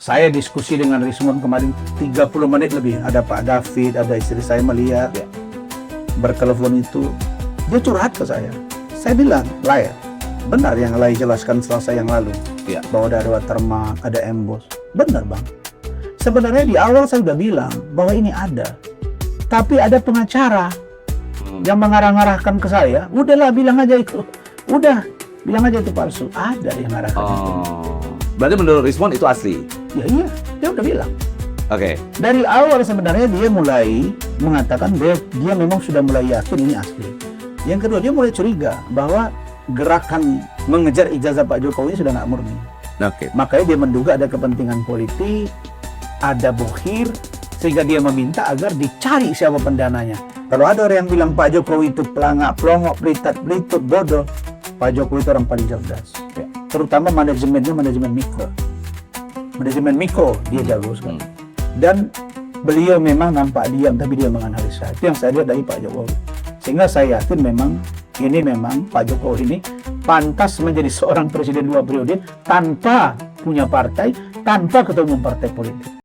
Saya diskusi dengan Rismon kemarin 30 menit lebih. Ada Pak David, ada istri saya melihat ya. Bertelepon itu, dia curhat ke saya. Saya bilang, Lai, benar yang Lai jelaskan Selasa yang lalu. Ya. Bahwa ada watermark, ada emboss. Benar bang. Sebenarnya di awal saya sudah bilang bahwa ini ada. Tapi ada pengacara yang mengarah-arahkan ke saya. Udahlah bilang aja itu. Udah, bilang aja itu palsu. Ada yang ngarahkan itu. Berarti menurut Rismon itu asli? Ya iya, dia udah bilang. Oke. Dari awal sebenarnya dia mulai mengatakan dia memang sudah mulai yakin ini asli. Yang kedua dia mulai curiga bahwa gerakan mengejar ijazah Pak Jokowi sudah nggak murni. Oke. Makanya dia menduga ada kepentingan politik, ada bohir, sehingga dia meminta agar dicari siapa pendananya. Kalau ada orang yang bilang Pak Jokowi itu pelangak, pelongok, pelitut, bodoh, Pak Jokowi itu orang paling cerdas. Ya. Terutama manajemennya manajemen mikro. Manajemen mikro dia jago sekali. Dan beliau memang nampak diam tapi dia menganalisa. Itu yang saya lihat dari Pak Jokowi. Sehingga saya yakin memang Pak Jokowi ini pantas menjadi seorang presiden 2 periode tanpa punya partai, tanpa ketua umum partai politik.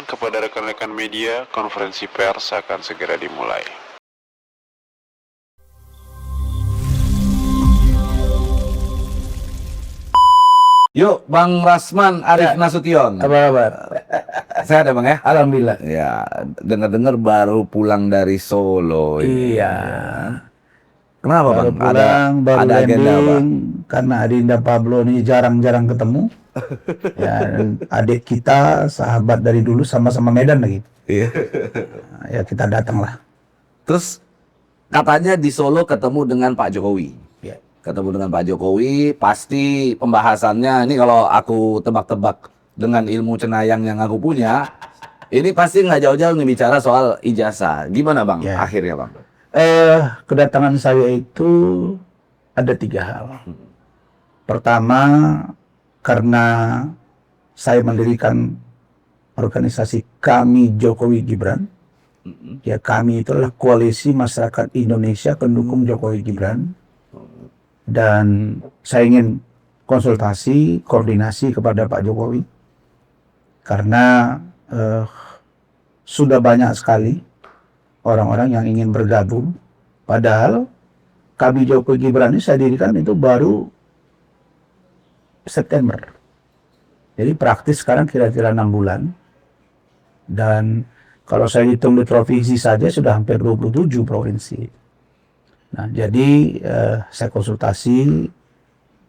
Kepada rekan-rekan media, konferensi pers akan segera dimulai. Yuk, Bang Rasman Arif Nasution. Apa kabar? Sehat ya Bang ya? Alhamdulillah. Ya, dengar-dengar baru pulang dari Solo. Iya. Kenapa Baru Bang? pulang, baru ada agenda apa? landing, karena Adinda Pablo ini jarang-jarang ketemu. Ya, adik kita, sahabat dari dulu, sama-sama Medan lagi. Iya. Nah, ya kita datanglah. Terus katanya di Solo ketemu dengan Pak Jokowi. Ya. Ketemu dengan Pak Jokowi, pasti pembahasannya ini kalau aku tebak-tebak dengan ilmu cenayang yang aku punya, ini pasti nggak jauh-jauh nih bicara soal ijazah. Gimana Bang? Ya. Akhirnya Bang. Kedatangan saya itu ada 3 hal. Pertama, karena saya mendirikan organisasi Kami Jokowi Gibran. Ya, kami itu adalah koalisi masyarakat Indonesia pendukung Jokowi Gibran. Dan saya ingin konsultasi, koordinasi kepada Pak Jokowi. Karena sudah banyak sekali orang-orang yang ingin bergabung. Padahal Kami Jokowi Gibran ini saya dirikan itu baru September. Jadi praktis sekarang kira-kira 6 bulan. Dan kalau saya hitung di provinsi saja sudah hampir 27 provinsi. Nah, jadi saya konsultasi,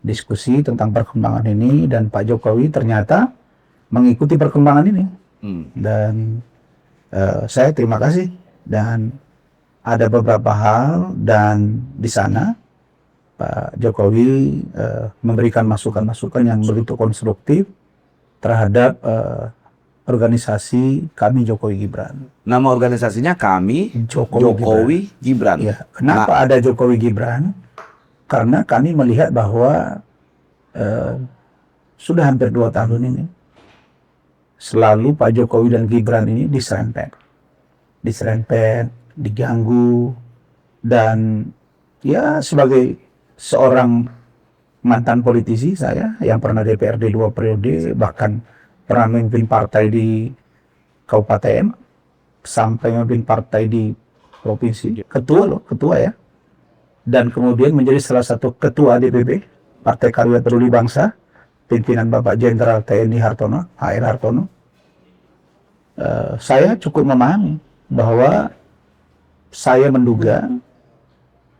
diskusi tentang perkembangan ini, dan Pak Jokowi ternyata mengikuti perkembangan ini. Dan saya terima kasih. Dan ada beberapa hal, dan di sana Pak Jokowi memberikan masukan-masukan yang begitu konstruktif terhadap organisasi Kami Jokowi Gibran. Nama organisasinya Kami Jokowi Gibran. Ya, kenapa ada Jokowi Gibran? Karena kami melihat bahwa sudah hampir 2 tahun ini selalu Pak Jokowi dan Gibran ini diserempet, diganggu, dan ya sebagai seorang mantan politisi saya yang pernah DPRD 2 periode, bahkan pernah memimpin partai di kabupaten, sampai memimpin partai di provinsi, ketua ya, dan kemudian menjadi salah satu ketua DPP Partai Keadilan Peduli Bangsa, pimpinan Bapak Jenderal TNI Hartono, HR Hartono. Saya cukup memahami bahwa saya menduga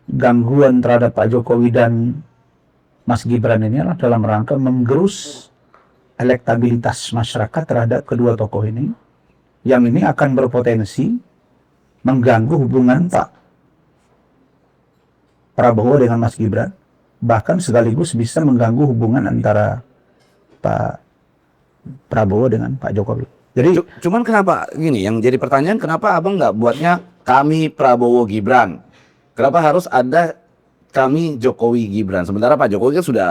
gangguan terhadap Pak Jokowi dan Mas Gibran ini adalah dalam rangka menggerus elektabilitas masyarakat terhadap kedua tokoh ini, yang ini akan berpotensi mengganggu hubungan Pak Prabowo dengan Mas Gibran, bahkan sekaligus bisa mengganggu hubungan antara Pak Prabowo dengan Pak Jokowi. Jadi Cuman kenapa gini, yang jadi pertanyaan, kenapa abang nggak buatnya Kami Prabowo Gibran? Kenapa harus ada Kami Jokowi Gibran? Sementara Pak Jokowi kan sudah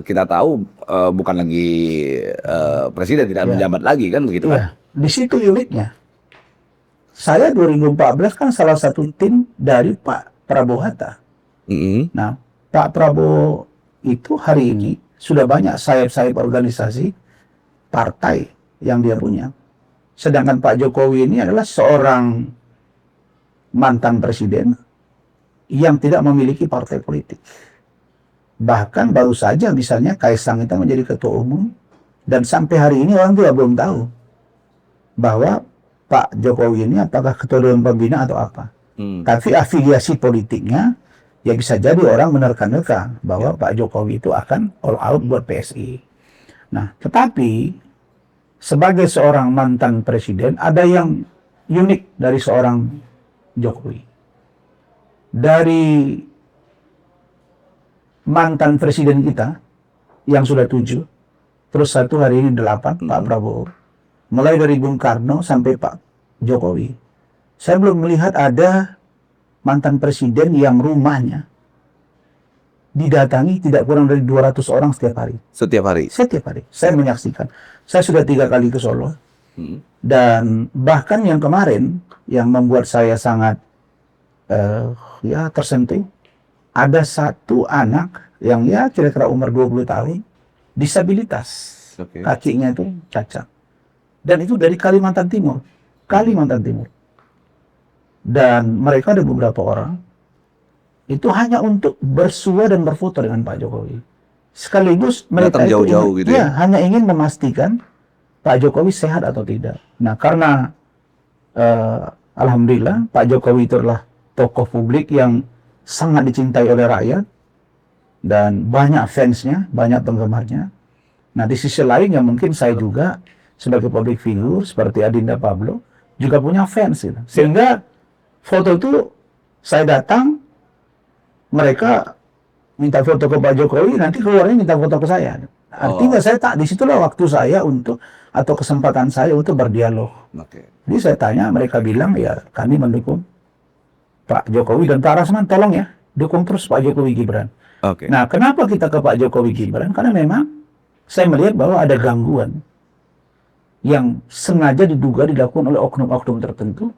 kita tahu bukan lagi presiden, tidak menjabat lagi kan begitu kan? Di situ uniknya. Saya 2014 kan salah satu tim dari Pak Prabowo Hatta. Nah, Pak Prabowo itu hari ini sudah banyak sayap-sayap organisasi partai yang dia punya. Sedangkan Pak Jokowi ini adalah seorang mantan presiden yang tidak memiliki partai politik. Bahkan baru saja misalnya Kaisang itu menjadi ketua umum, dan sampai hari ini orang juga belum tahu bahwa Pak Jokowi ini apakah ketua dewan pembina atau apa. Tapi afiliasi politiknya, ya bisa jadi orang menerka-nerka bahwa Pak Jokowi itu akan all out buat PSI. Nah, tetapi sebagai seorang mantan presiden, ada yang unik dari seorang Jokowi. Dari mantan presiden kita yang sudah 7, terus satu hari ini 8, Pak Prabowo. Mulai dari Bung Karno sampai Pak Jokowi. Saya belum melihat ada mantan presiden yang rumahnya didatangi tidak kurang dari 200 orang setiap hari. Setiap hari. Setiap hari. Saya menyaksikan. Saya sudah 3 kali ke Solo. Dan bahkan yang kemarin yang membuat saya sangat ya tersentuh, ada satu anak yang ya kira-kira umur 20 tahun, disabilitas. Kakinya itu cacat. Dan itu dari Kalimantan Timur. Kalimantan Timur. Dan mereka ada beberapa orang itu hanya untuk bersua dan berfoto dengan Pak Jokowi. Sekaligus mereka itu jauh-jauh gitu ya? hanya ingin memastikan Pak Jokowi sehat atau tidak. Nah, karena alhamdulillah Pak Jokowi itu adalah tokoh publik yang sangat dicintai oleh rakyat dan banyak fansnya, banyak penggemarnya. Nah, di sisi lain yang mungkin saya juga sebagai public figure seperti Adinda Pablo juga punya fans gitu. Sehingga foto itu saya datang, mereka minta foto ke Pak Jokowi, nanti keluarnya minta foto ke saya. Artinya saya tak, disitulah waktu saya untuk, atau kesempatan saya untuk berdialog. Jadi saya tanya, mereka bilang ya kami mendukung Pak Jokowi dan Pak Rasman, tolong ya dukung terus Pak Jokowi Gibran. Nah, kenapa kita ke Pak Jokowi Gibran? Karena memang saya melihat bahwa ada gangguan yang sengaja diduga dilakukan oleh oknum-oknum tertentu,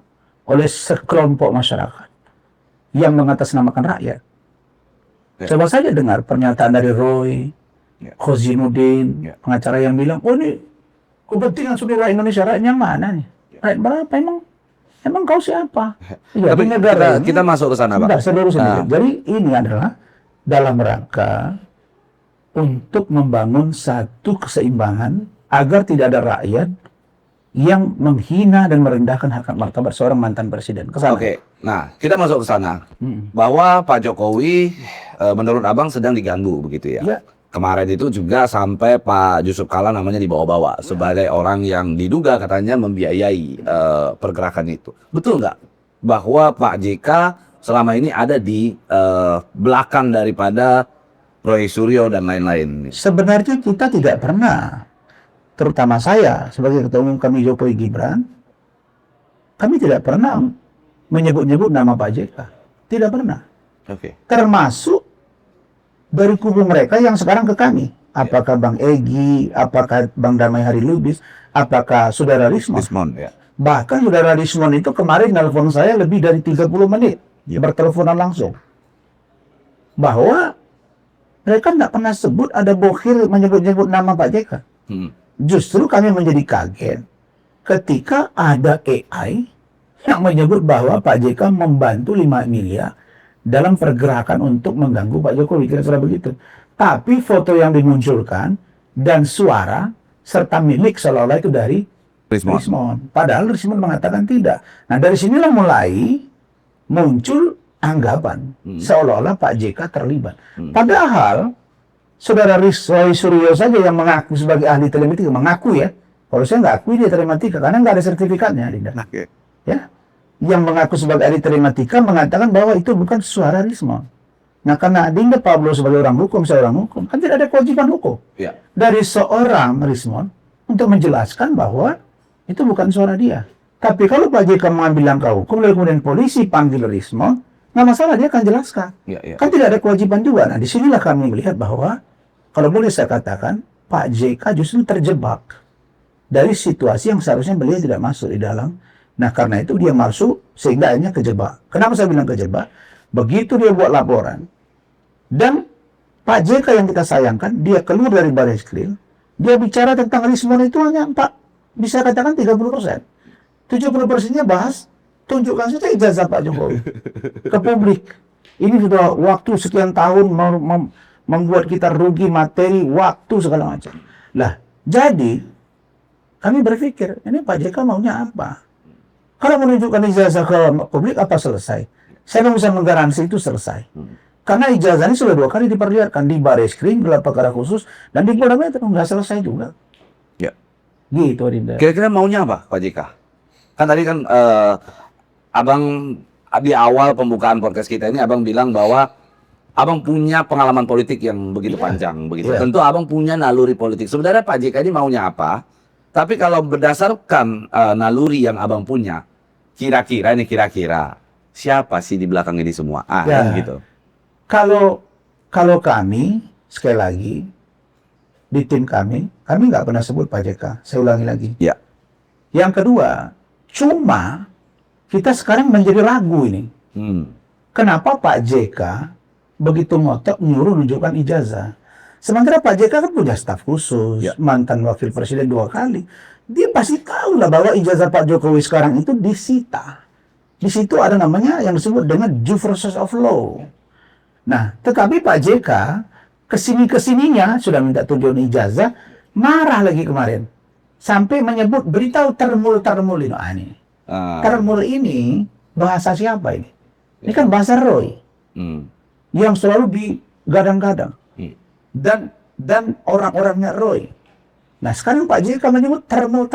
oleh sekelompok masyarakat yang mengatasnamakan rakyat. Coba saja dengar pernyataan dari Roy, Khozinuddin, pengacara yang bilang, oh ini kepentingan saudara Indonesia, rakyat yang mana nih? Rakyat berapa emang kau siapa? Ya, Tapi kita masuk ke sana, Pak. Jadi ini adalah dalam rangka untuk membangun satu keseimbangan agar tidak ada rakyat yang menghina dan merendahkan harkat martabat seorang mantan presiden. Nah kita masuk ke sana bahwa Pak Jokowi menurut Abang sedang diganggu begitu ya. Kemarin itu juga sampai Pak Yusuf Kalla namanya dibawa-bawa sebagai orang yang diduga katanya membiayai pergerakan itu. Betul nggak bahwa Pak JK selama ini ada di belakang daripada Roy Suryo dan lain-lain? Sebenarnya kita tidak pernah, terutama saya sebagai ketua umum kami Jokowi Gibran, kami tidak pernah menyebut-nyebut nama Pak JK. Tidak pernah. Termasuk dari kubu mereka yang sekarang ke kami. Apakah Bang Egy, apakah Bang Damai Hari Lubis, apakah Saudara Rismon. Bahkan Saudara Rismon itu kemarin nelpon saya lebih dari 30 menit. Berteleponan langsung. Bahwa mereka tidak pernah sebut ada bohir menyebut-nyebut nama Pak JK. Justru kami menjadi kaget ketika ada AI yang menyebut bahwa Pak JK membantu 5 miliar dalam pergerakan untuk mengganggu Pak Jokowi, kira-kira begitu. Tapi foto yang dimunculkan dan suara serta milik seolah-olah itu dari Rismon. Padahal Rismon mengatakan tidak. Nah, dari sinilah mulai muncul anggapan seolah-olah Pak JK terlibat. Padahal Saudara Roy Suryo saja yang mengaku sebagai ahli telematika, mengaku ya. Kalau saya nggak akui dia telematika karena nggak ada sertifikatnya, Dinda. Ya, yang mengaku sebagai ahli telematika mengatakan bahwa itu bukan suara Rismon. Nah, karena Adinda Pablo sebagai orang hukum, saya orang hukum, kan tidak ada kewajiban hukum dari seorang Rismon untuk menjelaskan bahwa itu bukan suara dia. Tapi kalau Pak JK mengambil langkah hukum, lalu kemudian polisi panggil Rismon, nggak masalah, dia akan jelaskan. Kan tidak ada kewajiban juga. Nah, disinilah kami melihat bahwa kalau boleh saya katakan, Pak JK justru terjebak dari situasi yang seharusnya beliau tidak masuk di dalam. Nah, karena itu dia masuk sehingga akhirnya kejebak. Kenapa saya bilang kejebak? Begitu dia buat laporan dan Pak JK yang kita sayangkan, dia keluar dari Bareskrim, dia bicara tentang Rismon itu hanya bisa katakan 30%. 70%-nya bahas, tunjukkan saja ijazah Pak Jokowi ke publik. Ini sudah waktu sekian tahun membuat kita rugi materi, waktu, segala macam. Lah, jadi kami berpikir, ini Pak JK maunya apa? Kalau menunjukkan ijazah ke publik, apa selesai? Saya nggak bisa menggaransi itu selesai. Karena ijazah ini sudah 2 kali diperlihatkan di Bareskrim, gelar perkara khusus, dan di Polda Metro nggak selesai juga. Ya. Gitu, Dinda. Kira-kira maunya apa, Pak JK? Kan tadi kan Abang di awal pembukaan podcast kita ini Abang bilang bahwa Abang punya pengalaman politik yang begitu panjang, begitu. Tentu Abang punya naluri politik. Sebenarnya Pak JK ini maunya apa? Tapi kalau berdasarkan naluri yang Abang punya, kira-kira siapa sih di belakang ini semua? Kan gitu. Kalau kami, sekali lagi, di tim kami nggak pernah sebut Pak JK. Saya ulangi lagi. Ya. Yang kedua, cuma kita sekarang menjadi ragu ini. Kenapa Pak JK begitu ngotot nyuruh nunjukkan ijazah? Sementara Pak JK kan punya staf khusus, mantan wakil presiden 2 kali. Dia pasti tahu lah bahwa ijazah Pak Jokowi sekarang itu disita. Di situ ada namanya yang disebut dengan due process of law. Nah, tetapi Pak JK kesininya sudah minta tunjukan ijazah, marah lagi kemarin. Sampai menyebut beritahu termul ini. Ini. Termul ini bahasa siapa ini? Ini kan bahasa Roy. Yang selalu digadang-gadang. Dan orang-orangnya Roy. Nah, sekarang Pak JK menyebut termul.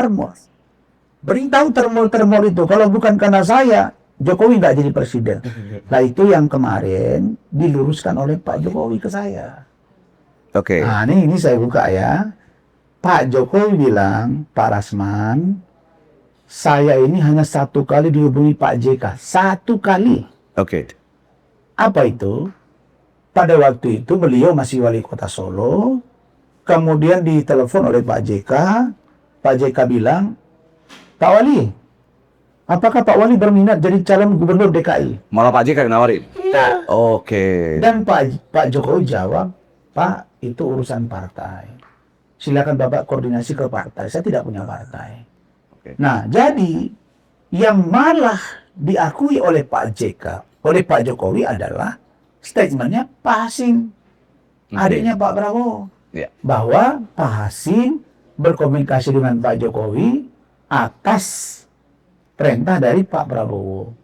Beritahu termul itu, kalau bukan karena saya, Jokowi nggak jadi presiden. Nah, itu yang kemarin diluruskan oleh Pak Jokowi ke saya. Oke. Nah, ini saya buka ya. Pak Jokowi bilang, Pak Rasman, saya ini hanya 1 kali dihubungi Pak JK. 1 kali. Oke. Apa itu? Pada waktu itu beliau masih wali kota Solo. Kemudian ditelepon oleh Pak JK. Pak JK bilang, Pak Wali, apakah Pak Wali berminat jadi calon gubernur DKI? Malah Pak JK yang nawarin? Iya. Oke. Dan Pak Jokowi jawab, Pak, itu urusan partai. Silakan Bapak koordinasi ke partai. Saya tidak punya partai. Nah, jadi yang malah diakui oleh Pak JK, oleh Pak Jokowi adalah statementnya Pak Hasim, adiknya Pak Prabowo, bahwa Pak Hasim berkomunikasi dengan Pak Jokowi atas perintah dari Pak Prabowo.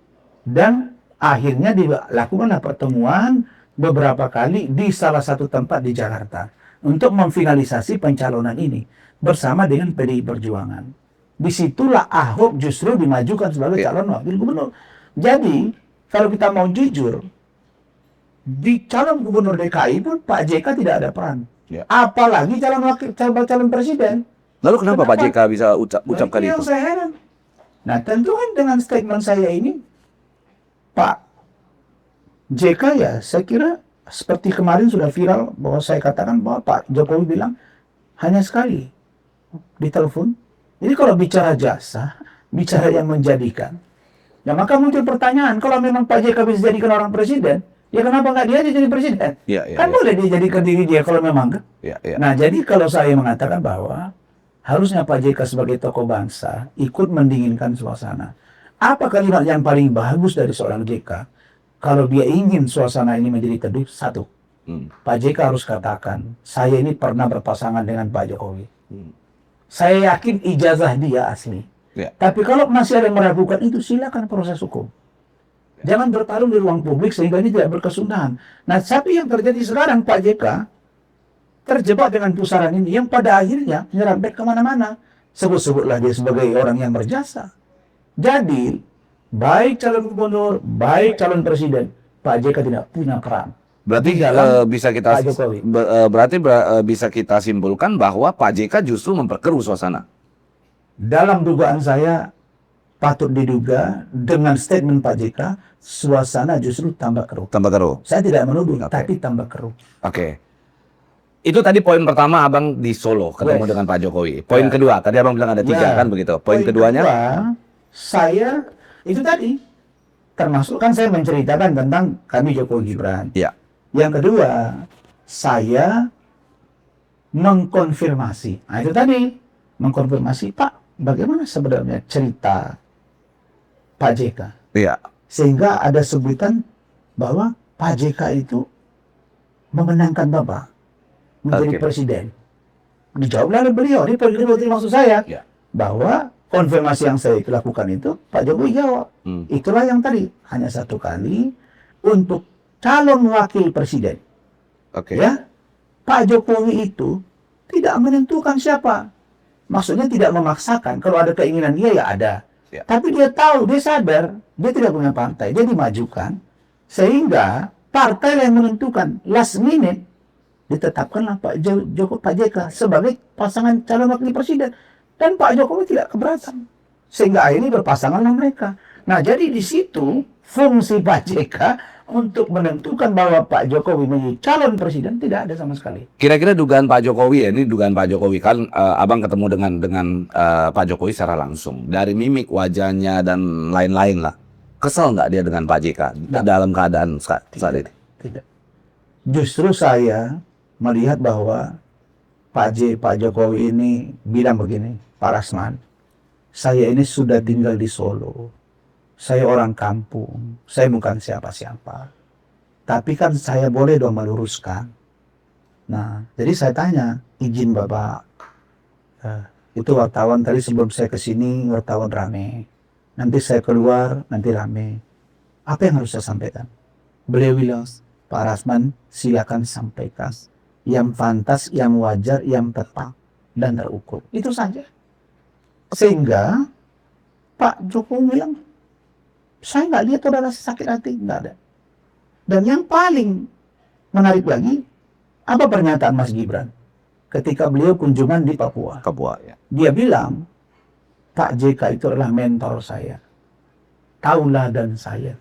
Dan akhirnya dilakukanlah pertemuan beberapa kali di salah satu tempat di Jakarta untuk memfinalisasi pencalonan ini bersama dengan PDI Perjuangan. Disitulah Ahok justru dimajukan sebagai calon wakil gubernur. Jadi, kalau kita mau jujur, di calon gubernur DKI pun Pak JK tidak ada peran. Apalagi calon presiden. Lalu kenapa Pak JK bisa ucapkan itu? Yang saya heran. Nah, tentu kan dengan statement saya ini, Pak JK ya, saya kira seperti kemarin sudah viral bahwa saya katakan bahwa Pak Jokowi bilang hanya sekali ditelepon. Jadi kalau bicara jasa, bicara yang menjadikan. Ya maka muncul pertanyaan, kalau memang Pak JK bisa jadikan orang presiden, ya kenapa nggak dia aja jadi presiden? Kan boleh dia jadikan diri dia kalau memang kan. Nah, jadi kalau saya mengatakan bahwa harusnya Pak JK sebagai tokoh bangsa ikut mendinginkan suasana. Apa kalimat yang paling bagus dari seorang JK? Kalau dia ingin suasana ini menjadi teduh, 1. Pak JK harus katakan, saya ini pernah berpasangan dengan Pak Jokowi. Saya yakin ijazah dia asli. Tapi kalau masih ada yang meragukan itu, silakan proses hukum. Jangan bertarung di ruang publik sehingga ini tidak berkesudahan. Nah, tapi yang terjadi sekarang Pak JK terjebak dengan pusaran ini yang pada akhirnya nyerempet kemana-mana. Sebut-sebutlah dia sebagai orang yang berjasa. Jadi, baik calon gubernur, baik calon presiden, Pak JK tidak punya peran. Berarti bisa kita simpulkan bahwa Pak JK justru memperkeruh suasana. Dalam dugaan saya patut diduga dengan statement Pak JK, suasana justru tambah keruh. Saya tidak menuduh, tapi tambah keruh. Itu tadi poin pertama Abang di Solo ketemu dengan Pak Jokowi. Poin kedua, tadi Abang bilang ada 3 kan begitu. Poin keduanya? Saya itu tadi termasuk kan saya menceritakan tentang kami Jokowi Gibran. Yang kedua, saya mengkonfirmasi. Nah itu tadi, mengkonfirmasi, Pak, bagaimana sebenarnya cerita Pak JK? Iya. Sehingga ada sebutan bahwa Pak JK itu memenangkan Bapak menjadi Oke. presiden. Dijawab oleh beliau, ini pengertian maksud saya, Ya. bahwa konfirmasi yang saya lakukan itu, Pak Jokowi jawab. Itulah yang tadi, hanya satu kali untuk calon wakil presiden. Oke. Ya, Pak Jokowi itu tidak menentukan siapa. Maksudnya tidak memaksakan. Kalau ada keinginan dia, ya ada. Ya. Tapi dia tahu, dia sadar, dia tidak punya partai, dia dimajukan. Sehingga partai yang menentukan last minute ditetapkanlah Pak JK sebagai pasangan calon wakil presiden. Dan Pak Jokowi tidak keberatan. Sehingga akhirnya berpasanganlah mereka. Nah, jadi di situ fungsi Pak JK untuk menentukan bahwa Pak Jokowi menjadi calon presiden tidak ada sama sekali. Kira-kira dugaan Pak Jokowi ya, ini dugaan Pak Jokowi kan abang ketemu dengan Pak Jokowi secara langsung dari mimik wajahnya dan lain-lain lah. Kesel nggak dia dengan Pak JK dalam keadaan saat ini? Tidak. Justru saya melihat bahwa Pak Jokowi ini bilang begini, Pak Rasman, saya ini sudah tinggal di Solo. Saya orang kampung, saya bukan siapa-siapa. Tapi kan saya boleh dong meluruskan. Nah, jadi saya tanya, izin Bapak, itu wartawan tadi sebelum saya ke sini, wartawan rame. Nanti saya keluar, nanti rame. Apa yang harus saya sampaikan? Beliau bilang, Pak Rasman, silakan sampaikan. Yang pantas, yang wajar, yang tepat, dan terukur. Itu saja. Sehingga, Pak Jokowi bilang, saya nggak lihat ada rasa sakit hati, nggak ada. Dan yang paling menarik lagi, apa pernyataan Mas Gibran ketika beliau kunjungan di Papua? Ya. Dia bilang, Pak JK itu adalah mentor saya, tauladan saya.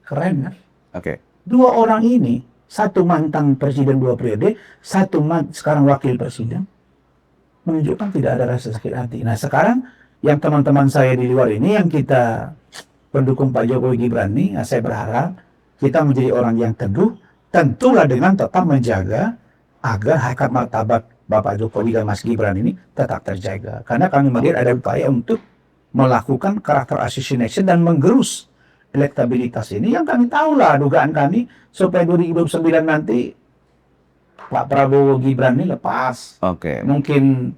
Keren kan? Oke. Dua orang ini, satu mantan presiden 2 periode, satu sekarang wakil presiden, menunjukkan tidak ada rasa sakit hati. Nah sekarang, yang teman-teman saya di luar ini, yang kita pendukung Pak Jokowi Gibran ini, saya berharap kita menjadi orang yang teduh, tentulah dengan tetap menjaga agar harkat martabat Bapak Jokowi dan Mas Gibran ini tetap terjaga. Karena kami melihat ada upaya untuk melakukan karakter assassination dan menggerus elektabilitas ini, yang kami tahulah dugaan kami supaya 2029 nanti Pak Prabowo Gibran ini lepas. Oke. Mungkin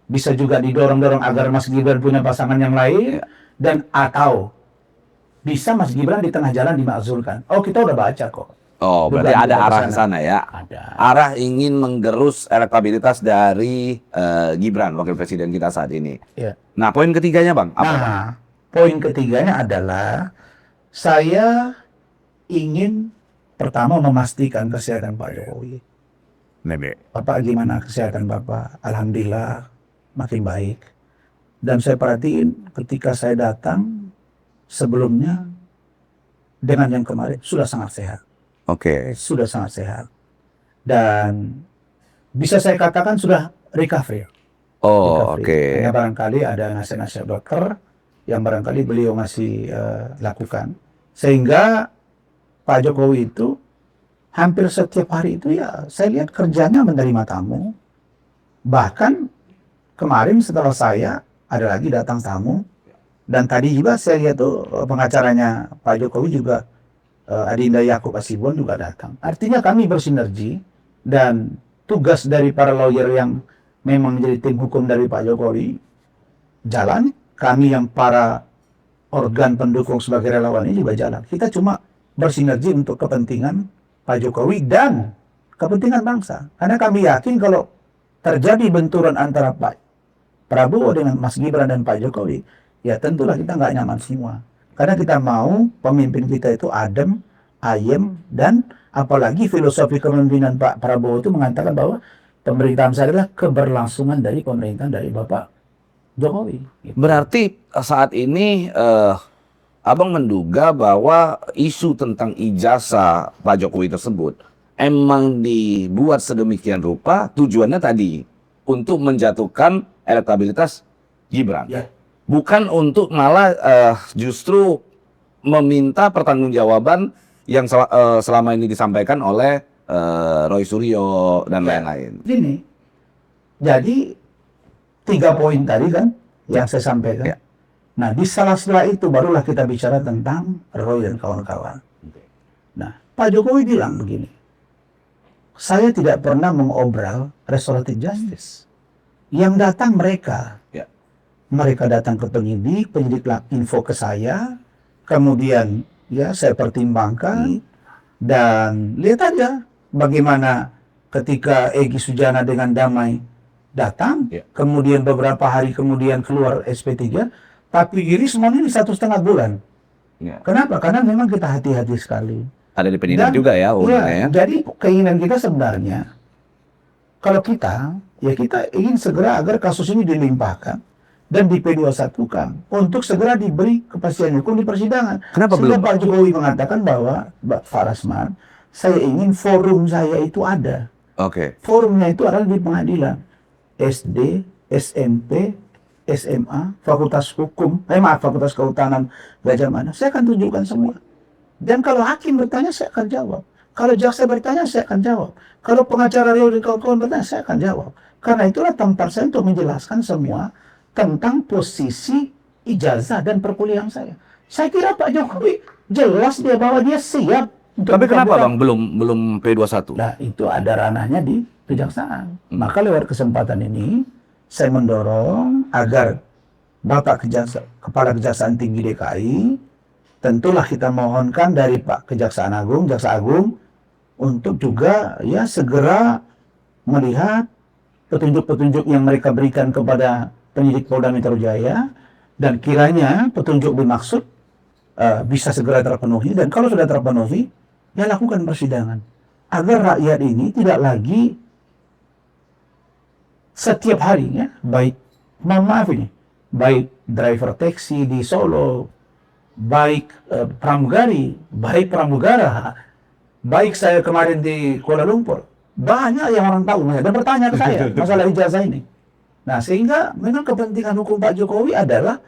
bisa juga didorong-dorong agar Mas Gibran punya pasangan yang lain, dan atau bisa Mas Gibran di tengah jalan dimakzulkan. Oh, kita udah baca kok. Oh, berarti ada arah ke sana ya. Ada. Arah ingin menggerus elektabilitas dari Gibran, wakil presiden kita saat ini. Ya. Nah, poin ketiganya, Bang, apa? Nah, poin ketiganya adalah saya ingin pertama memastikan kesehatan Pak Jokowi. Bapak, gimana kesehatan Bapak? Alhamdulillah makin baik. Dan saya perhatiin ketika saya datang sebelumnya dengan yang kemarin sudah sangat sehat. Oke. Sudah sangat sehat. Dan bisa saya katakan sudah recovery. Oh, Recovery. oke. Karena barangkali ada nasihat-nasihat dokter yang barangkali beliau masih lakukan. Sehingga Pak Jokowi itu hampir setiap hari itu ya saya lihat kerjanya menerima tamu. Bahkan kemarin setelah saya ada lagi datang tamu. Dan tadi juga saya lihat tuh pengacaranya Pak Jokowi juga, Adinda Yaakob Asibon juga datang. Artinya kami bersinergi, dan tugas dari para lawyer yang memang menjadi tim hukum dari Pak Jokowi jalan. Kami yang para organ pendukung sebagai relawan ini juga jalan. Kita cuma bersinergi untuk kepentingan Pak Jokowi dan kepentingan bangsa. Karena kami yakin kalau terjadi benturan antara Pak Prabowo dengan Mas Gibran dan Pak Jokowi, ya tentulah kita nggak nyaman semua. Karena kita mau pemimpin kita itu adem, ayem, dan apalagi filosofi kepemimpinan Pak Prabowo itu mengatakan bahwa pemerintahan saya adalah keberlangsungan dari pemerintahan dari Bapak Jokowi. Gitu. Berarti saat ini Abang menduga bahwa isu tentang ijazah Pak Jokowi tersebut emang dibuat sedemikian rupa tujuannya tadi untuk menjatuhkan elektabilitas Gibran. Ya. Bukan untuk malah justru meminta pertanggungjawaban yang selama ini disampaikan oleh Roy Suryo dan Ya. lain-lain. Gini, jadi 3 poin tadi kan yang saya sampaikan. Ya. Nah, di sela-sela itu barulah kita bicara tentang Roy dan kawan-kawan. Nah, Pak Jokowi bilang begini, saya tidak pernah mengobral restoratif justice. Yang datang mereka. Ya. Mereka datang ke penyidik lah info ke saya, kemudian ya saya pertimbangkan, dan lihat aja bagaimana ketika Egy Sujana dengan damai datang, Ya. kemudian beberapa hari kemudian keluar SP3, tapi Rismon ini 1,5 bulan. Ya. Kenapa? Karena memang kita hati-hati sekali. Ada di penyidik Dan- juga ya ownernya ya. Jadi keinginan kita sebenarnya, kalau kita ingin segera agar kasus ini dilimpahkan dan di P21-kan untuk segera diberi kepastian hukum di persidangan. Kenapa Sehingga belum? Pak Jokowi mengatakan bahwa, Pak Rasman, saya ingin forum saya itu ada. Oke. Forumnya itu adalah di pengadilan. SD, SMP, SMA, Fakultas Hukum, Fakultas Kehutanan Gajah Mada. Saya akan tunjukkan semua. Dan kalau hakim bertanya, saya akan jawab. Kalau jaksa bertanya, saya akan jawab. Kalau pengacara Rio dan kawan-kawan bertanya, saya akan jawab. Karena itulah tempat saya untuk menjelaskan semua tentang posisi ijazah dan perkuliahan saya. Saya kira Pak Jokowi jelas dia bahwa dia siap. Untuk Tapi kenapa buka-buka. Bang belum P21? Nah, itu ada ranahnya di kejaksaan. Maka lewat kesempatan ini, saya mendorong agar Bapak Kepala Kejaksaan Tinggi DKI, tentulah kita mohonkan dari Pak Kejaksaan Agung, Jaksa Agung, untuk juga ya segera melihat petunjuk-petunjuk yang mereka berikan kepada penyidik Polda Metro Jaya, dan kiranya petunjuk dimaksud bisa segera terpenuhi, dan kalau sudah terpenuhi, ya lakukan persidangan. Agar rakyat ini tidak lagi setiap harinya, baik, maaf ini, baik driver taksi di Solo, baik pramugari, baik pramugara, baik saya kemarin di Kuala Lumpur, banyak yang orang tahu dan bertanya ke saya masalah ijazah ini. Nah, sehingga memang kepentingan hukum Pak Jokowi adalah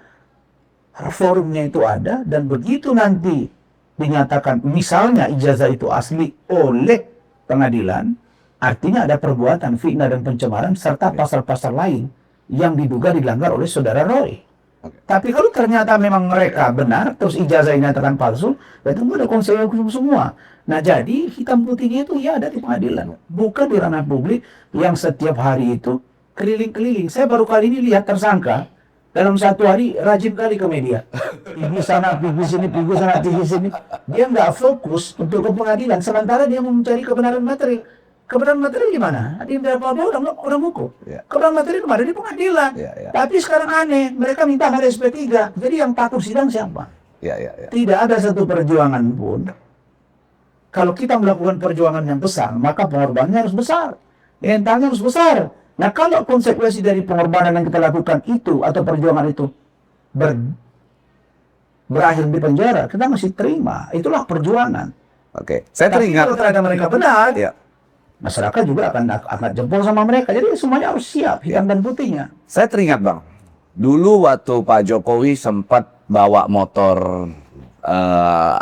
forumnya itu ada, dan begitu nanti dinyatakan misalnya ijazah itu asli oleh pengadilan, artinya ada perbuatan fitnah dan pencemaran serta pasal-pasal lain yang diduga dilanggar oleh saudara Roy. Tapi kalau ternyata memang mereka benar, terus ijazah ini dinyatakan palsu, ya tentu ada konsekuensi hukum semua. Nah, jadi hitam putihnya itu ya ada di pengadilan, bukan di ranah publik yang setiap hari itu keliling-keliling. Saya baru kali ini lihat tersangka dalam satu hari rajin kali ke media. Pergi sana, pergi sini, pergi sana, pergi sini. Dia nggak fokus untuk ke pengadilan, sementara dia mau mencari kebenaran materi. Kebenaran materi di mana? Di beberapa orang hukum. Ya. Kebenaran materi kemarin di pengadilan. Ya. Tapi sekarang aneh, mereka minta ada SP3. Jadi yang takut sidang siapa? Ya. Tidak ada satu perjuangan pun. Kalau kita melakukan perjuangan yang besar, maka pengorbanannya harus besar. Mentalnya harus besar. Nah, kalau konsekuensi dari pengorbanan yang kita lakukan itu atau perjuangan itu berakhir di penjara, kita masih terima. Itulah perjuangan. Oke. Saya Tapi teringat. kalau ternyata mereka benar, Ya. masyarakat juga akan jempol sama mereka. Jadi semuanya harus siap, hitam dan putihnya. Saya teringat Bang. Dulu waktu Pak Jokowi sempat bawa motor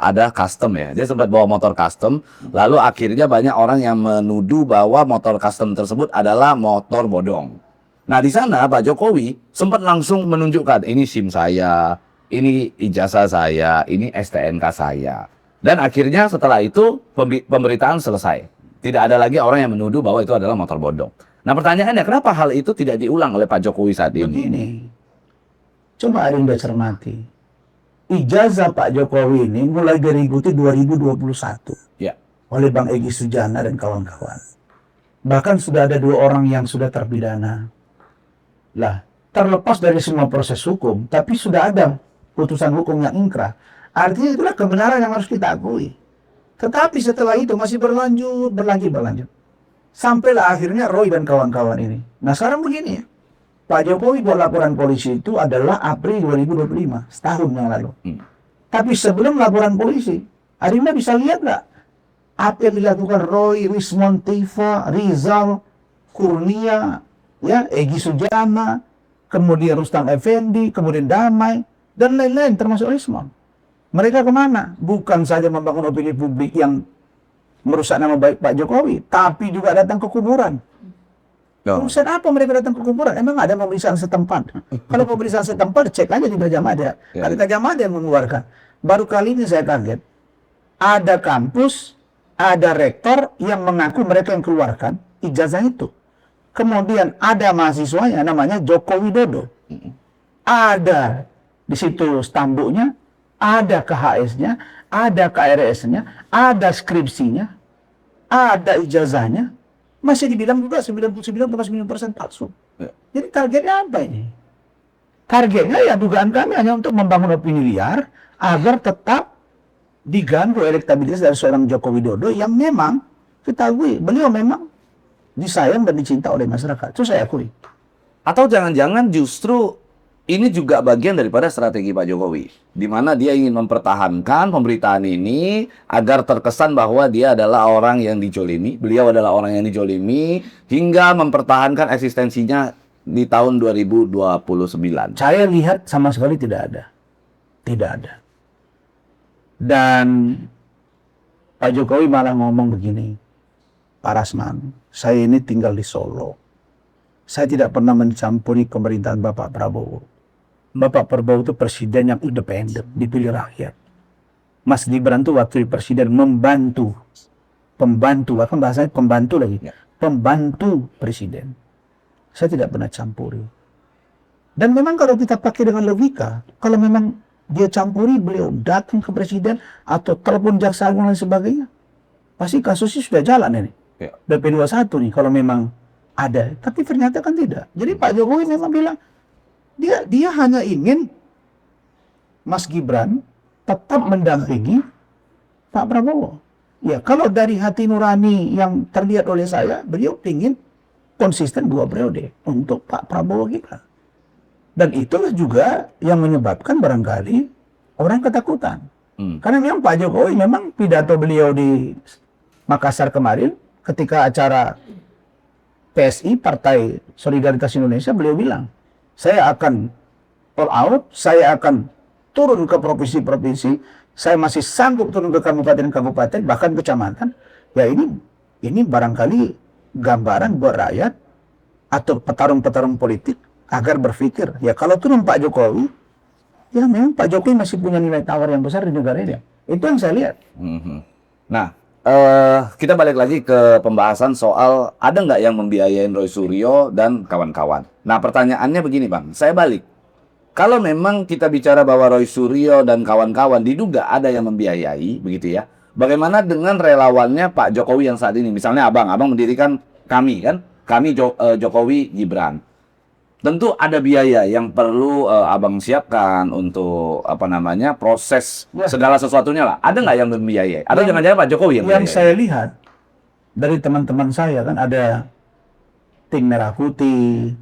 ada custom ya. Dia sempat bawa motor custom, lalu akhirnya banyak orang yang menuduh bahwa motor custom tersebut adalah motor bodong. Nah, di sana Pak Jokowi sempat langsung menunjukkan ini SIM saya, ini ijazah saya, ini STNK saya. Dan akhirnya setelah itu pemberitaan selesai. Tidak ada lagi orang yang menuduh bahwa itu adalah motor bodong. Nah, pertanyaannya kenapa hal itu tidak diulang oleh Pak Jokowi saat ini? Begini, coba Anda cermati. Ijazah Pak Jokowi ini mulai diikuti 2021 Ya. oleh Bang Egy Sujana dan kawan-kawan. Bahkan sudah ada 2 orang yang sudah terpidana. Lah, terlepas dari semua proses hukum, tapi sudah ada putusan hukum yang ingkrah. Artinya itulah kebenaran yang harus kita akui. Tetapi setelah itu masih berlanjut. Sampailah akhirnya Roy dan kawan-kawan ini. Nah, sekarang begini, Pak Jokowi buat laporan polisi itu adalah April 2025, setahun yang lalu. Tapi sebelum laporan polisi, Anda bisa lihat nggak apa yang dilakukan Roy, Rismon, Tifa, Rizal, Kurnia, ya, Egy Sujana, kemudian Rustam Effendi, kemudian Damai, dan lain-lain termasuk Rismon. Mereka kemana? Bukan saja membangun opini publik yang merusak nama baik Pak Jokowi, tapi juga datang ke kuburan. Oh. Urusan apa mereka datang ke kuburan? Emang ada pemeriksaan setempat? Kalau pemeriksaan setempat, cek aja di Gajah Mada. Ya. Ada Gajah Mada yang mengeluarkan. Baru kali ini saya kaget. Ada kampus, ada rektor yang mengaku mereka yang keluarkan ijazah itu. Kemudian ada mahasiswanya namanya Joko Widodo. Ada di situ stambuknya, ada KHS-nya, ada KRS-nya, ada skripsinya, ada ijazahnya. Masih dibilang juga 99,9% palsu. Ya. Jadi targetnya apa ini? Targetnya ya dugaan kami hanya untuk membangun opini liar agar tetap diganggu elektabilitas dari seorang Joko Widodo yang memang kita akui beliau memang disayang dan dicinta oleh masyarakat. Itu saya akui. Atau jangan-jangan justru ini juga bagian daripada strategi Pak Jokowi, di mana dia ingin mempertahankan pemberitaan ini agar terkesan bahwa dia adalah orang yang dijolimi, beliau adalah orang yang dijolimi, hingga mempertahankan eksistensinya di tahun 2029. Saya lihat sama sekali tidak ada. Tidak ada. Dan Pak Jokowi malah ngomong begini, Pak Rasman, saya ini tinggal di Solo. Saya tidak pernah mencampuri pemerintahan Bapak Prabowo. Bapak Prabowo itu presiden yang independen, dipilih rakyat. Mas Gibran itu waktu presiden membantu, bahkan bahasanya pembantu lagi, Ya. pembantu presiden. Saya tidak pernah campuri. Dan memang kalau kita pakai dengan logika, kalau memang dia campuri, beliau datang ke presiden atau telepon jaksa agung dan sebagainya, pasti kasusnya sudah jalan ini. Ya. BP21 nih kalau memang ada. Tapi ternyata kan tidak. Jadi Pak Jokowi memang bilang dia hanya ingin Mas Gibran tetap mendampingi Pak Prabowo. Ya, kalau dari hati nurani yang terlihat oleh saya, beliau ingin konsisten 2 periode untuk Pak Prabowo Gibran. Dan itulah juga yang menyebabkan barangkali orang ketakutan. Karena memang Pak Jokowi memang pidato beliau di Makassar kemarin ketika acara PSI, Partai Solidaritas Indonesia, beliau bilang, saya akan all out, saya akan turun ke provinsi-provinsi, saya masih sanggup turun ke kabupaten-kabupaten, bahkan kecamatan. Ya ini barangkali gambaran buat rakyat atau petarung-petarung politik agar berpikir, ya kalau turun Pak Jokowi, ya memang Pak Jokowi masih punya nilai tawar yang besar di negara ini. Itu yang saya lihat. Nah, kita balik lagi ke pembahasan soal ada nggak yang membiayain Roy Suryo dan kawan-kawan. Nah, pertanyaannya begini Bang, saya balik. Kalau memang kita bicara bahwa Roy Suryo dan kawan-kawan diduga ada yang membiayai, begitu ya, bagaimana dengan relawannya Pak Jokowi yang saat ini? Misalnya abang mendirikan kami kan, Jokowi Gibran. Tentu ada biaya yang perlu abang siapkan untuk proses segala sesuatunya lah. Ada nggak yang membiayai? Atau jangan-jangan Pak Jokowi yang Yang membiayai? saya lihat dari teman-teman saya kan ada Tim Merah Putih,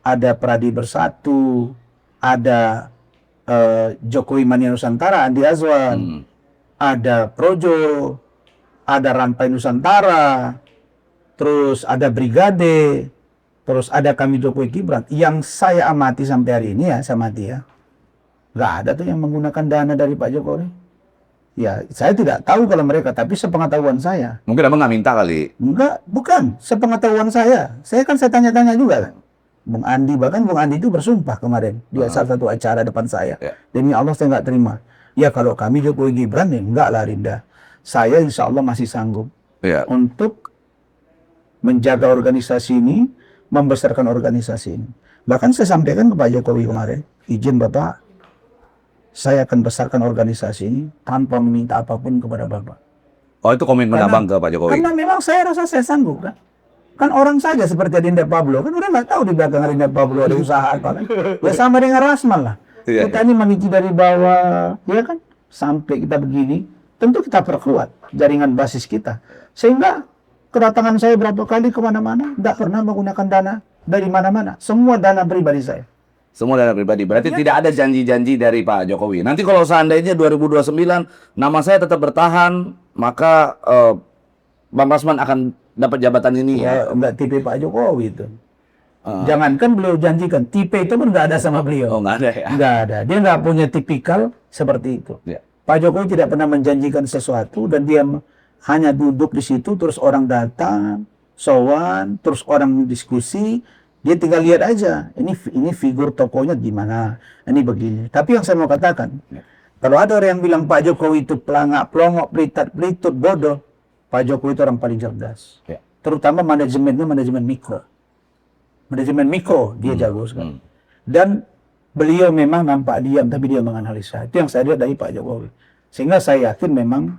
ada Pradi Bersatu, ada Jokowi Mania Nusantara, Andi Azwan, ada Projo, ada Rantai Nusantara, terus ada Brigade, terus ada kami Jokowi Gibran. Yang saya amati sampai hari ini ya, saya amati ya, nggak ada tuh yang menggunakan dana dari Pak Jokowi. Ya, saya tidak tahu kalau mereka, tapi sepengetahuan saya. Mungkin abang nggak minta kali. Enggak, bukan. Sepengetahuan saya. Saya tanya-tanya juga. Bung Andi, bahkan Bung Andi itu bersumpah kemarin di salah satu acara depan saya. Ya. Demi Allah saya nggak terima. Ya kalau kami Jokowi Gibran ya enggak lah Rinda. Saya insya Allah masih sanggup Ya. untuk menjaga organisasi ini, membesarkan organisasi ini. Bahkan saya sampaikan ke Pak Jokowi kemarin, izin Bapak, saya akan besarkan organisasi ini tanpa meminta apapun kepada Bapak. Oh, itu komitmen Karena- abang ke Pak Jokowi. Karena memang saya rasa saya sanggup kan. Kan orang saja seperti Adinda Pablo, kan udah nggak tahu di belakang Adinda Pablo ada usaha apa kan. Ya sama dengan Rasman lah. Iya. Kita ini meniti dari bawah, ya kan, sampai kita begini. Tentu kita perkuat jaringan basis kita. Sehingga kedatangan saya berapa kali kemana-mana, tidak pernah menggunakan dana dari mana-mana. Semua dana pribadi saya. Semua dana pribadi. Berarti Ya. tidak ada janji-janji dari Pak Jokowi. Nanti kalau seandainya 2029 nama saya tetap bertahan, maka Bang Rasman akan dapat jabatan ini. Ya, enggak tipe Pak Jokowi itu. Jangankan beliau janjikan, tipe itu pun nggak ada sama beliau. Oh, nggak ada ya. Nggak ada. Dia nggak punya tipikal seperti itu. Ya. Pak Jokowi tidak pernah menjanjikan sesuatu dan dia hanya duduk di situ, terus orang datang, sowan, terus orang diskusi, dia tinggal lihat aja, ini figur tokohnya gimana, ini begini. Tapi yang saya mau katakan, kalau ada orang yang bilang Pak Jokowi itu pelangak, pelongok, pelitut, bodoh, Pak Jokowi itu orang paling cerdas. Ya. Terutama manajemennya, manajemen mikro. Manajemen mikro, dia jago sekali. Dan beliau memang nampak diam, tapi dia menganalisa. Itu yang saya lihat dari Pak Jokowi. Sehingga saya yakin memang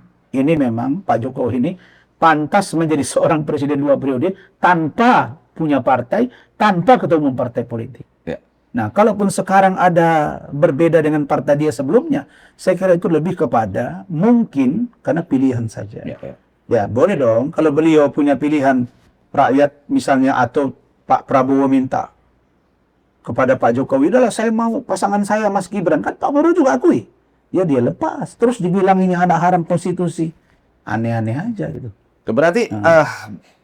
Pak Jokowi ini pantas menjadi seorang presiden 2 periode tanpa punya partai, tanpa ketua umum partai politik. Ya. Nah, kalaupun sekarang ada berbeda dengan partai dia sebelumnya, saya kira itu lebih kepada mungkin karena pilihan saja. Ya, boleh dong. Kalau beliau punya pilihan rakyat misalnya atau Pak Prabowo minta kepada Pak Jokowi, udahlah saya mau pasangan saya Mas Gibran. Kan Pak Prabowo juga akui. Ya dia lepas. Terus dibilang ini anak haram konstitusi. Aneh-aneh aja gitu. Berarti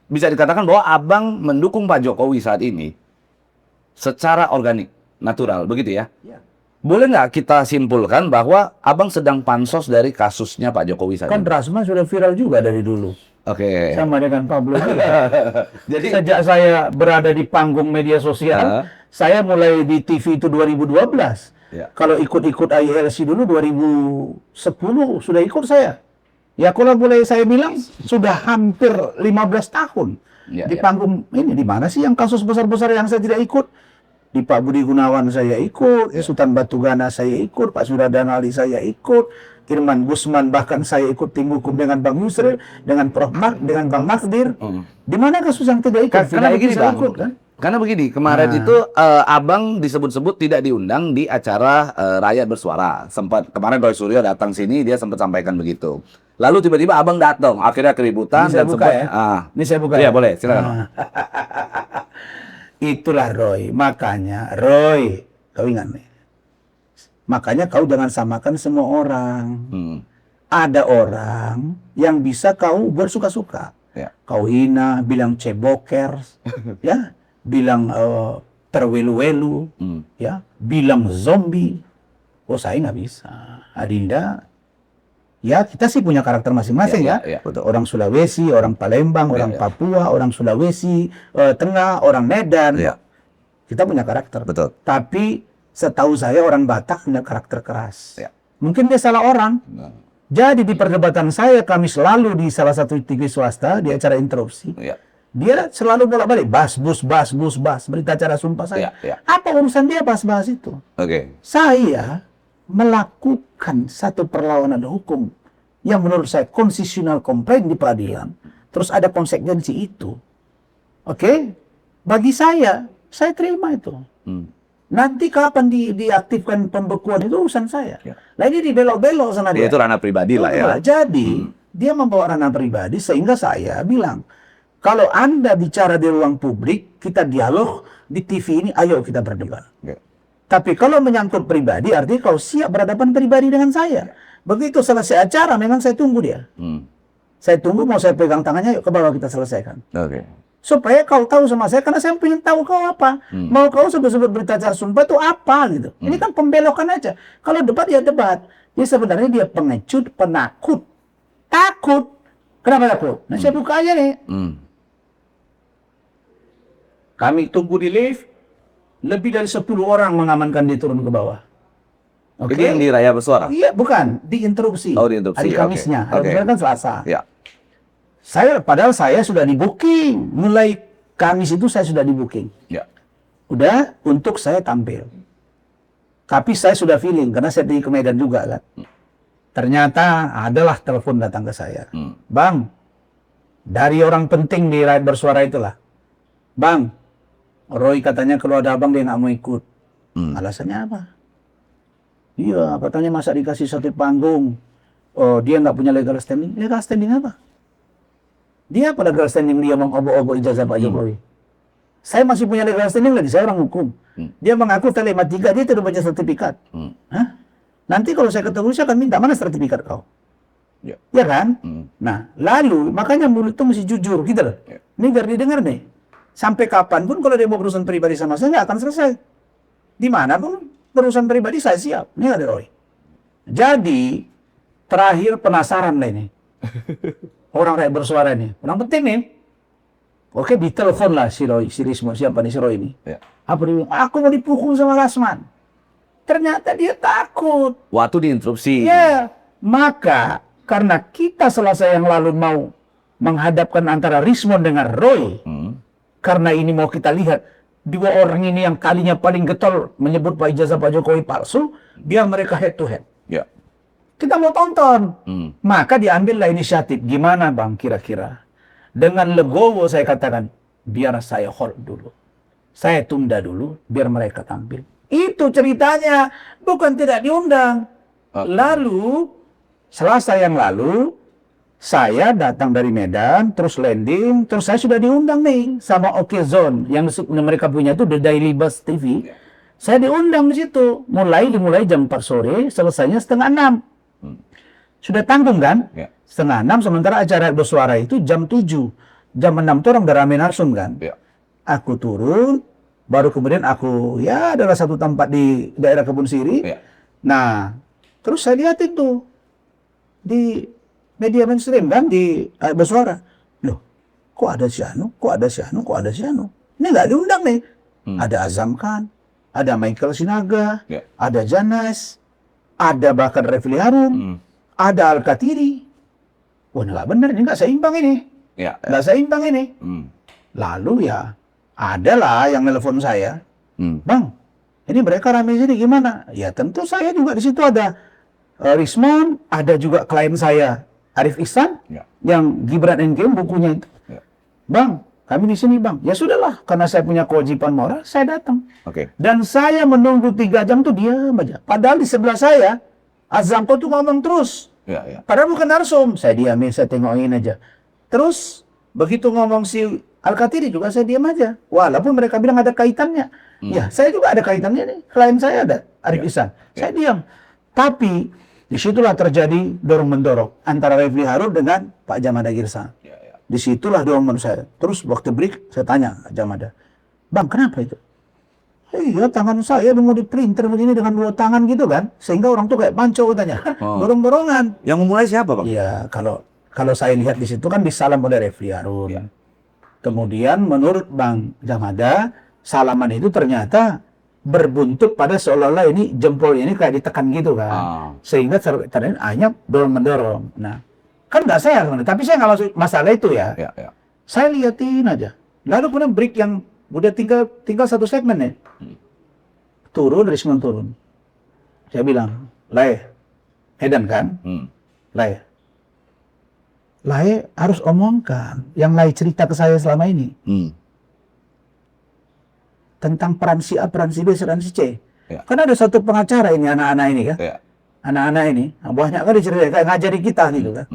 bisa dikatakan bahwa Abang mendukung Pak Jokowi saat ini secara organik, natural, begitu ya? Ya. Boleh nggak kita simpulkan bahwa Abang sedang pansos dari kasusnya Pak Jokowi saat Kan ini? Rasma sudah viral juga dari dulu. Oke. Sama dengan Pablo juga. Jadi Sejak saya berada di panggung media sosial, saya mulai di TV itu 2012. Ya. Kalau ikut-ikut ILC dulu 2010 sudah ikut saya. Ya kalau boleh saya bilang sudah hampir 15 tahun di panggung ini. Di mana sih yang kasus besar-besar yang saya tidak ikut? Di Pak Budi Gunawan saya ikut, Sultan Batugana saya ikut, Pak Suradana Ali saya ikut, Irman Gusman bahkan saya ikut tim hukum dengan Bang Yusril, dengan dengan Bang Magdir. Di mana kasus yang tidak ikut? Karena begini saya Bang, ikut, kan? karena begini kemarin itu Abang disebut-sebut tidak diundang di acara Rakyat Bersuara. Sempat kemarin Roy Suryo datang sini, dia sempat sampaikan begitu. Lalu tiba-tiba Abang datang, akhirnya keributan Ini saya dan buka sempat. ya. Ini saya buka. Iya ya? boleh, silakan. Itulah Roy. Makanya Roy, kau ingat nih. Makanya kau jangan samakan semua orang. Ada orang yang bisa kau bersuka-suka. Ya. Kau hina, bilang ceboker, ya, bilang terwelu-welu, ya, bilang zombie. Oh saya nggak bisa. Adinda, ya kita sih punya karakter masing-masing ya. Orang Sulawesi, orang Palembang, orang Papua, orang Sulawesi Tengah, orang Medan. Kita punya karakter. Betul. Tapi setahu saya orang Batak punya karakter keras. Ya. Mungkin dia salah orang. Jadi di perdebatan saya, kami selalu di salah satu TV swasta di acara interupsi. Dia selalu bolak-balik bas, berita acara sumpah saya. Apa urusan dia bahas-bahas itu? Saya melakukan satu perlawanan hukum yang menurut saya konstitusional komplain di peradilan. Terus ada konsekuensi itu. Bagi saya terima itu. Nanti kapan diaktifkan pembekuan itu urusan saya. Lah ini dibelok-belok sama dia. Itu ranah pribadi lah ya. Jadi dia membawa ranah pribadi sehingga saya bilang, kalau Anda bicara di ruang publik, kita dialog di TV ini, ayo kita berdebat. Tapi kalau menyangkut pribadi, artinya kau siap berhadapan pribadi dengan saya. Begitu selesai acara, memang saya tunggu dia. Saya tunggu, mau saya pegang tangannya, yuk ke bawah kita selesaikan. Supaya kau tahu sama saya, karena saya pengen tahu kau apa. Mau kau sebut-sebut berita acara sumpah itu apa gitu. Ini kan pembelokan aja. Kalau debat ya debat. Dia sebenarnya dia pengecut, penakut. Takut. Kenapa takut? Nah saya buka aja nih. Kami tunggu di lift. Lebih dari 10 orang mengamankan dia turun ke bawah. Itu yang di Raya Bersuara? Iya, bukan. Di interupsi. Oh, di interupsi. Hari Kamisnya. Hari Kamisnya kan Selasa. Padahal saya sudah di booking. Mulai Kamis itu saya sudah di booking. Udah, untuk saya tampil. Tapi saya sudah feeling, karena saya pergi ke Medan juga kan. Ternyata adalah telepon datang ke saya. Bang, dari orang penting di Rakyat Bersuara itulah. Bang, Roy katanya kalau ada abang dia nggak mau ikut. Alasannya apa? Iya, katanya masa dikasih satu panggung. Oh, dia nggak punya legal standing. Legal standing apa? Dia apa legal standing dia mengobok-obok ijazah Pak Jokowi? Saya masih punya legal standing lagi, saya orang hukum. Dia mengaku telematika, dia tidak punya sertifikat. Nanti kalau saya ketemu, saya akan minta, mana sertifikat kau? Ya kan? Nah, lalu, makanya mulut itu mesti jujur, gitu loh. Ini biar didengar nih. Sampai kapanpun kalau dia mau berurusan pribadi sama saya, nggak akan selesai. Di mana pun berurusan pribadi saya siap. Ini ada Roy. Jadi, terakhir penasaran lah ini. orang rakyat bersuara ini. Orang penting nih. Oke, ditelepon lah si Roy, si Rismo, siapa nih si Roy ini. Ya. Apa dia bilang, aku mau dipukul sama Rasman. Ternyata dia takut. Waktu diinterupsi. Ya, maka karena kita Selasa yang lalu mau menghadapkan antara Rismon dengan Roy, karena ini mau kita lihat dua orang ini yang kalinya paling getol menyebut Pak ijazah Pak Jokowi palsu, biar mereka head to head. Ya. Kita mau tonton. Maka diambillah inisiatif. Gimana Bang kira-kira? Dengan legowo saya katakan, biar saya hold dulu. Saya tunda dulu, biar mereka tampil. Itu ceritanya, bukan tidak diundang. Lalu, Selasa yang lalu, saya datang dari Medan, terus landing, terus saya sudah diundang nih sama OK Zone yang mereka punya itu The Daily Buzz TV. Saya diundang di situ, dimulai jam 4 sore, selesainya 5:30. Sudah tanggung kan? Ya. 5:30, sementara acara bersuara itu jam 7. Jam 6 itu orang udah rame narsum kan? Ya. Aku turun, baru kemudian aku, ya adalah satu tempat di daerah Kebun Siri. Ya. Nah, terus saya lihat itu di media mainstream kan, di bersuara. Loh, kok ada si Anu? Kok ada si Anu? Kok ada si Anu? Ini nggak diundang nih. Ada Azam Khan, ada Michael Sinaga, Ya. ada Janas, ada bahkan Refli Harun, ada Al-Katiri. Wah, nggak benar, ini nggak seimbang ini. Ya. Nggak seimbang ini. Lalu ya, adalah yang nelpon saya. Bang, ini mereka rame sini gimana? Ya tentu saya juga di situ ada Rismon, ada juga klien saya Arif Ihsan, Ya. yang Gibran NGM bukunya itu. Ya. Bang, kami di sini bang. Ya sudahlah, karena saya punya kewajiban moral, saya datang. Oke. Dan saya menunggu 3 jam tuh diam aja. Padahal di sebelah saya, Azamko tuh ngomong terus. Ya, ya. Padahal bukan narsum. Saya diamin, saya tengokin aja. Terus, begitu ngomong si Al-Katiri juga saya diam aja. Walaupun mereka bilang ada kaitannya. Ya, saya juga ada kaitannya nih. Klien saya ada, Arif Ihsan. Saya diam. Tapi, disitulah terjadi dorong-mendorong antara Refli Harun dengan Pak Jamada Girsang. Ya, ya. Disitulah dorong saya. Terus waktu break, saya tanya Jamada, Bang, kenapa itu? Iya, tangan saya mau diprinter begini dengan 2 tangan gitu kan. Sehingga orang tuh kayak panco katanya. Dorong-dorongan. Yang memulai siapa, Bang? Iya, kalau saya lihat di situ kan disalam oleh Refli Harun. Ya. Kemudian menurut Bang Jamada, salaman itu ternyata berbuntut pada seolah-olah ini jempol ini kayak ditekan gitu kan. Sehingga ternyata hanya dorong-mendorong. Nah, kan nggak saya, tapi saya nggak masuk masalah itu ya. Ya, ya. Saya liatin aja. Lalu kemudian break yang udah tinggal 1 segmen ya. Turun, Rismon turun. Saya bilang, Lai, Edan kan? Lai harus omongkan yang Lai cerita ke saya selama ini. Tentang peran si A, peran si B, peran si C. Ya. Kan ada satu pengacara ini, anak-anak ini kan? Ya. Anak-anak ini, banyak kali cerita, kayak ngajari kita gitu kan.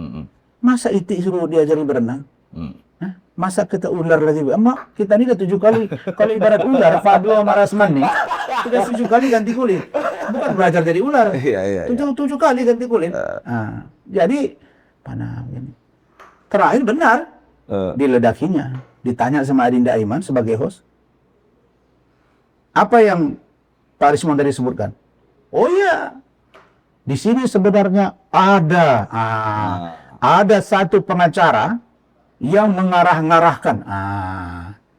Masa Itik suruh diajari berenang? Hah? Masa kita ular lagi? Emak, kita ini udah 7 kali. Kalau ibarat ular, Fadlo sama Rasman nih, sudah 7 kali ganti kulit. Bukan belajar jadi ular. Iya, iya, iya. 7 kali ganti kulit. Nah, jadi, mana ini? Terakhir benar, diledakinya. Ditanya sama Adinda Aiman sebagai host. Apa yang Pak Rismon tadi sebutkan? Oh iya, di sini sebenarnya ada satu pengacara yang mengarah-ngarahkan,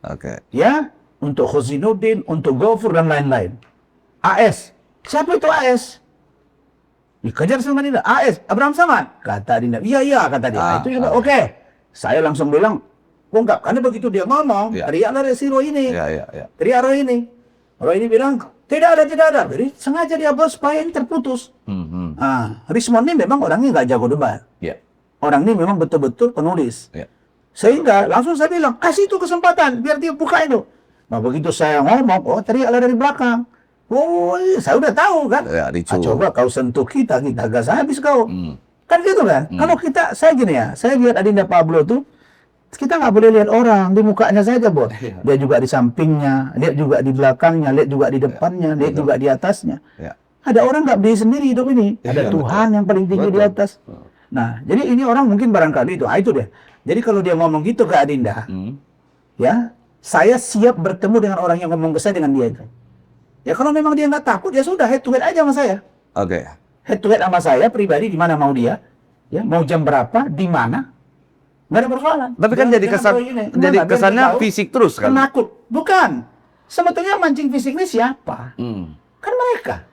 Oke. ya, untuk Khosinuddin, untuk Gofur dan lain-lain. AS, siapa itu AS? Dikejar sama Dinda. AS, Abraham Samad, kata Dinda. Iya, kata dia. Itu juga oke. Saya langsung bilang, kok enggak? Karena begitu dia ngomong, teriaklah si Roy ini. Ya. Teriak Roy ini. Roy ini bilang, tidak ada. Jadi sengaja dia buat supaya ini terputus. Rismon ini memang orangnya nggak jago debat. Ya. Orang ini memang betul-betul penulis. Ya. Sehingga langsung saya bilang, kasih itu kesempatan, biar dia buka itu. Nah begitu saya ngomong, teriaklah dari belakang. Oh, saya udah tahu kan. Ya, Coba kau sentuh kita gas habis kau. Kan gitu kan. Kalau saya gini ya, saya lihat Adinda Pablo tuh, kita nggak boleh lihat orang di mukanya saja, Bos. Dia juga di sampingnya, lihat juga di belakangnya, lihat juga di depannya, lihat juga di atasnya. Ya. Ada orang nggak berdiri sendiri hidup ini. Ada Tuhan yang paling tinggi di atas. Nah, jadi ini orang mungkin barangkali itu. Itu deh. Jadi kalau dia ngomong gitu ke Adinda, ya, saya siap bertemu dengan orang yang ngomong ke saya dengan dia itu. Ya kalau memang dia nggak takut, ya sudah head to head aja sama saya. Oke. Head to head sama saya pribadi, di mana mau dia, ya, mau jam berapa, di mana. Nggak ada persoalan. Tapi kan Jangan- jadi jangan kesan, tahu ini. jadi Enggak, biar kesannya dia tahu. fisik terus kan? Penakut. Bukan. Sebetulnya mancing fisik ini siapa? Kan mereka.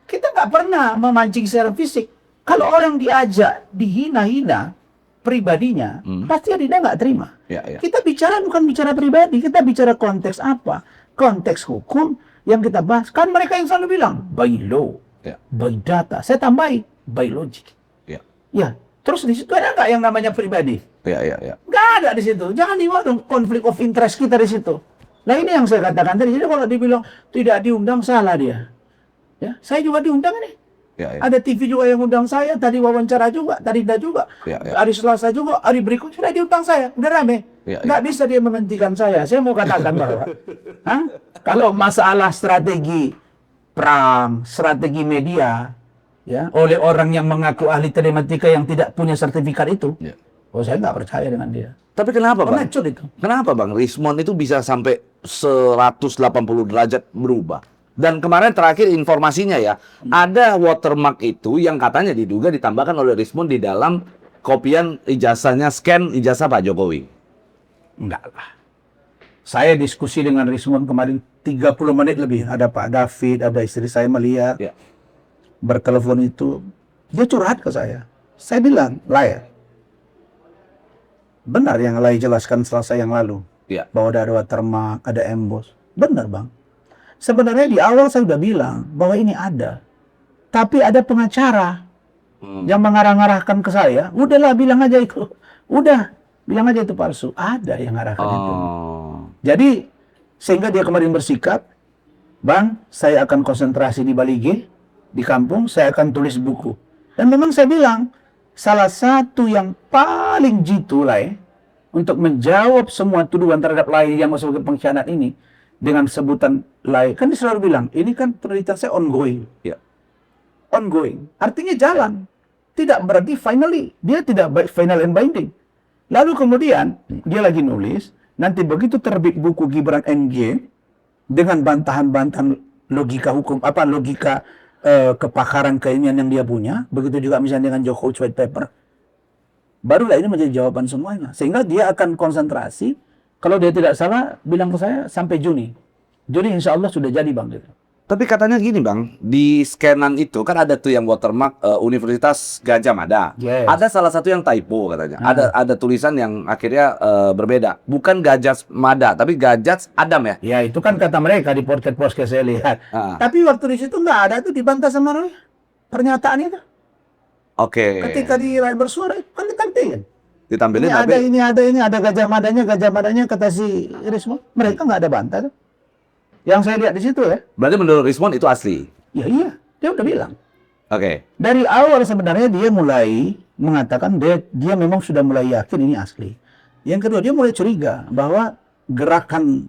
Kita nggak pernah memancing secara fisik. Kalau orang diajak dihina-hina pribadinya, pasti dia nggak terima. Ya, ya. Kita bicara bukan bicara pribadi, kita bicara konteks apa? Konteks hukum yang kita bahas. Kan mereka yang selalu bilang, by law, Ya. by data. Saya tambahin, by logic. Ya, Ya, terus di situ ada nggak yang namanya pribadi? ya, ya, ya. Nggak ada di situ. Jangan dibuat dong konflik of interest kita di situ. Nah ini yang saya katakan tadi. Jadi kalau dibilang tidak diundang, salah dia. Ya, saya juga diundang nih. Ya, ya. Ada TV juga yang undang saya, tadi wawancara juga, tadi juga. Ya, ya. Hari Selasa juga, hari berikut sudah diundang saya. Udah rame. Ya, Nggak bisa dia menghentikan saya. Saya mau katakan bahwa hah? Kalau masalah strategi perang, strategi media, ya, oleh orang yang mengaku ahli telematika yang tidak punya sertifikat itu, Ya. oh saya nggak percaya dengan dia. Tapi kenapa, Bang? Pengecut itu. Kenapa, Bang? Rismon itu bisa sampai 180 derajat berubah. Dan kemarin terakhir informasinya ya, ada watermark itu yang katanya diduga ditambahkan oleh Rismon di dalam kopian ijazahnya, scan ijazah Pak Jokowi. Enggak lah. Saya diskusi dengan Rismon kemarin 30 menit lebih. Ada Pak David, ada istri saya melihat. Ya. Bertelepon itu. Dia curhat ke saya. Saya bilang, Lai, benar yang Lai jelaskan Selasa yang lalu. Ya. Bahwa ada watermark, ada emboss. Benar, Bang. Sebenarnya di awal saya sudah bilang bahwa ini ada. Tapi ada pengacara yang mengarah-arahkan ke saya. Udahlah, bilang aja itu. Udah, bilang aja itu palsu. Ada yang ngarahkan itu. Jadi, sehingga dia kemarin bersikap, Bang, saya akan konsentrasi di Bali G, di kampung, saya akan tulis buku. Dan memang saya bilang, salah satu yang paling jitu lah untuk menjawab semua tuduhan terhadap Lai yang sebagai pengkhianat ini, dengan sebutan Lai, kan dia selalu bilang, ini kan penelitian saya ongoing. Ya. Ongoing. Artinya jalan. Tidak berarti finally. Dia tidak final and binding. Lalu kemudian, dia lagi nulis, nanti begitu terbit buku Gibran NG, dengan bantahan-bantahan logika hukum, logika kepakaran keilmuan yang dia punya, begitu juga misalnya dengan Jokowi White Paper, barulah ini menjadi jawaban semuanya. Sehingga dia akan konsentrasi, kalau dia tidak salah, bilang ke saya sampai Juni. Juni insya Allah sudah jadi, Bang. Gitu. Tapi katanya gini, Bang, di scanan itu kan ada tuh yang watermark Universitas Gajah Mada. Yes. Ada salah satu yang typo katanya. Ada tulisan yang akhirnya berbeda. Bukan Gajah Mada, tapi Gajah Adam ya. Ya itu kan kata mereka di podcast saya lihat. Tapi waktu di situ nggak ada tuh dibantah sama Roy. Pernyataan itu. Oke. Ketika di rakyat bersuara kan ditampilkan. Ditampilin Ini ada Gajah Madanya kata si Rismo. Mereka nggak ada bantah tuh. Yang saya lihat di situ ya. Berarti menurut Rismon itu asli. Ya iya, dia udah bilang. Oke. Dari awal sebenarnya dia mulai mengatakan dia memang sudah mulai yakin ini asli. Yang kedua dia mulai curiga bahwa gerakan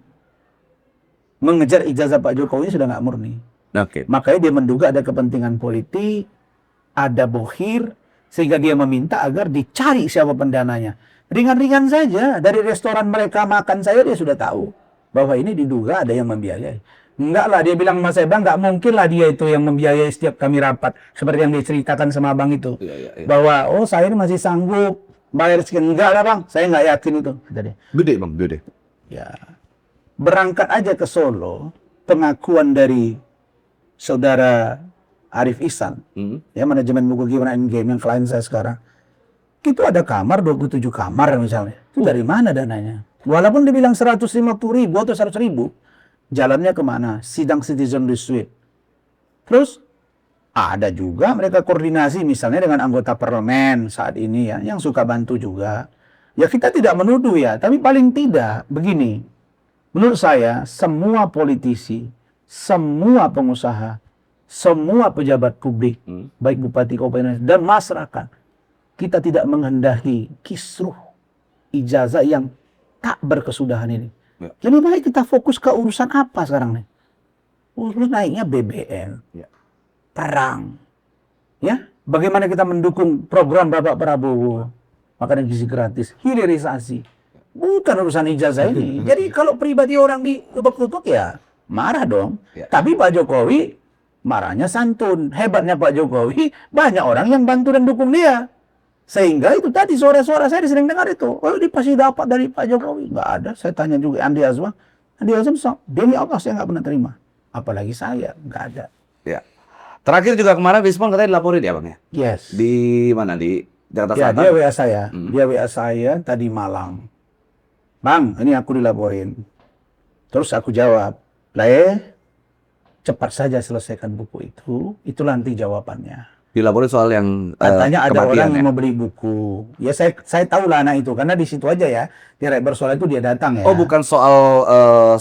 mengejar ijazah Pak Jokowi sudah nggak murni. Oke. Makanya dia menduga ada kepentingan politik, ada bohir, sehingga dia meminta agar dicari siapa pendananya. Ringan-ringan saja, dari restoran mereka makan saya dia sudah tahu bahwa ini diduga ada yang membiayai. Enggak lah, dia bilang sama saya, Bang, nggak mungkin lah dia itu yang membiayai setiap kami rapat. Seperti yang diceritakan sama Bang itu. Iya. Bahwa, oh saya ini masih sanggup bayar sekian. Enggak lah, Bang, saya nggak yakin itu. Kata dia. Gede, Bang, gede. Ya, berangkat aja ke Solo, pengakuan dari saudara Arif Ihsan, ya manajemen buku Gibran Endgame yang klien saya sekarang, itu ada kamar 27 kamar misalnya. Itu dari mana dananya? Walaupun dibilang 150.000 atau 100.000, jalannya kemana? Sidang Citizen Suite. Terus ada juga mereka koordinasi misalnya dengan anggota parlemen saat ini ya, yang suka bantu juga. Ya kita tidak menuduh ya, tapi paling tidak begini. Menurut saya semua politisi, semua pengusaha, semua pejabat publik, baik bupati kabupaten dan masyarakat, kita tidak menghendaki kisruh ijazah yang tak berkesudahan ini. Ya. Lebih baik kita fokus ke urusan apa sekarang nih? Urus naiknya BBM, perang, ya. Bagaimana kita mendukung program Bapak Prabowo, makanan gizi gratis, hilirisasi, bukan urusan ijazah ini. Jadi kalau pribadi orang ditutup-tutup ya marah dong. Ya. Tapi Pak Jokowi marahnya santun. Hebatnya Pak Jokowi, banyak orang yang bantu dan dukung dia. Sehingga itu tadi suara-suara saya sering dengar itu. Oh, ini pasti dapat dari Pak Jokowi. Nggak ada. Saya tanya juga Andi Azwar. Andi Azwar, demi Allah saya nggak pernah terima. Apalagi saya, nggak ada. Ya. Terakhir juga kemarin Wisman katanya dilaporin ya Bang ya? Yes. Di mana? Di Jakarta Ya, Selatan? dia WA saya. Dia WA saya tadi malam. Bang, ini aku dilaporin. Terus aku jawab, cepat saja selesaikan buku itu. Itulah nanti jawabannya. Dilaporin soal yang Katanya ada kematian orang ya? yang mau beli buku. Ya saya tahu lah anak itu karena di situ aja ya. Di Rekber Soal itu dia datang ya. Oh, bukan soal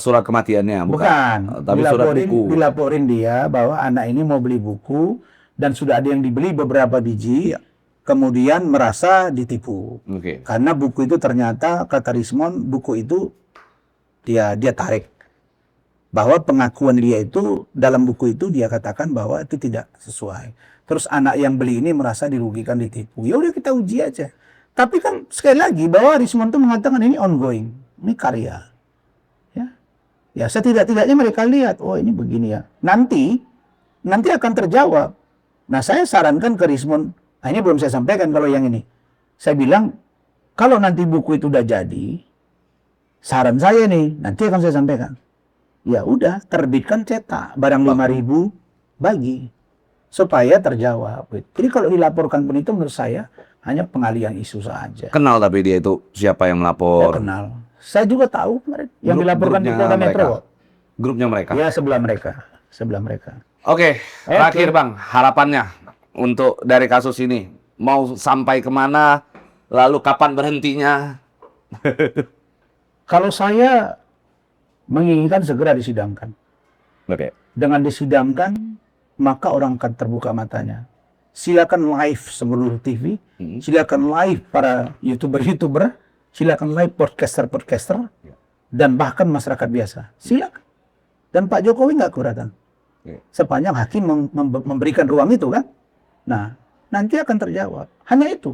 surat kematiannya, Bukan. Tapi surat buku. Dilaporin dia bahwa anak ini mau beli buku dan sudah ada yang dibeli beberapa biji. Iya. Kemudian merasa ditipu. Oke. Karena buku itu ternyata kata Rismon buku itu dia tarik. Bahwa pengakuan dia itu dalam buku itu dia katakan bahwa itu tidak sesuai. Terus anak yang beli ini merasa dirugikan, ditipu. Ya udah kita uji aja. Tapi kan sekali lagi bahwa Rismon itu mengatakan ini ongoing, ini karya. Ya setidak-tidaknya mereka lihat, oh ini begini ya. Nanti akan terjawab. Nah saya sarankan ke Rismon, ini belum saya sampaikan kalau yang ini. Saya bilang kalau nanti buku itu udah jadi, saran saya nih nanti akan saya sampaikan. Ya udah terbitkan cetak barang 5.000 bagi. Supaya terjawab. Jadi kalau dilaporkan pun itu menurut saya hanya pengalihan isu saja. Kenal tapi dia itu siapa yang Saya melapor? kenal. Saya juga tahu kemarin yang dilaporkan di Polda Metro. Grupnya mereka. Ya sebelah mereka. Oke, terakhir Bang, harapannya untuk dari kasus ini mau sampai kemana? Lalu kapan berhentinya? Kalau saya menginginkan segera disidangkan. Oke. Dengan disidangkan maka orang akan terbuka matanya. Silakan live seluruh TV, silakan live para YouTuber, silakan live podcaster, dan bahkan masyarakat biasa. Silakan. Dan Pak Jokowi nggak keberatan. Sepanjang hakim memberikan ruang itu kan. Nah, nanti akan terjawab. Hanya itu.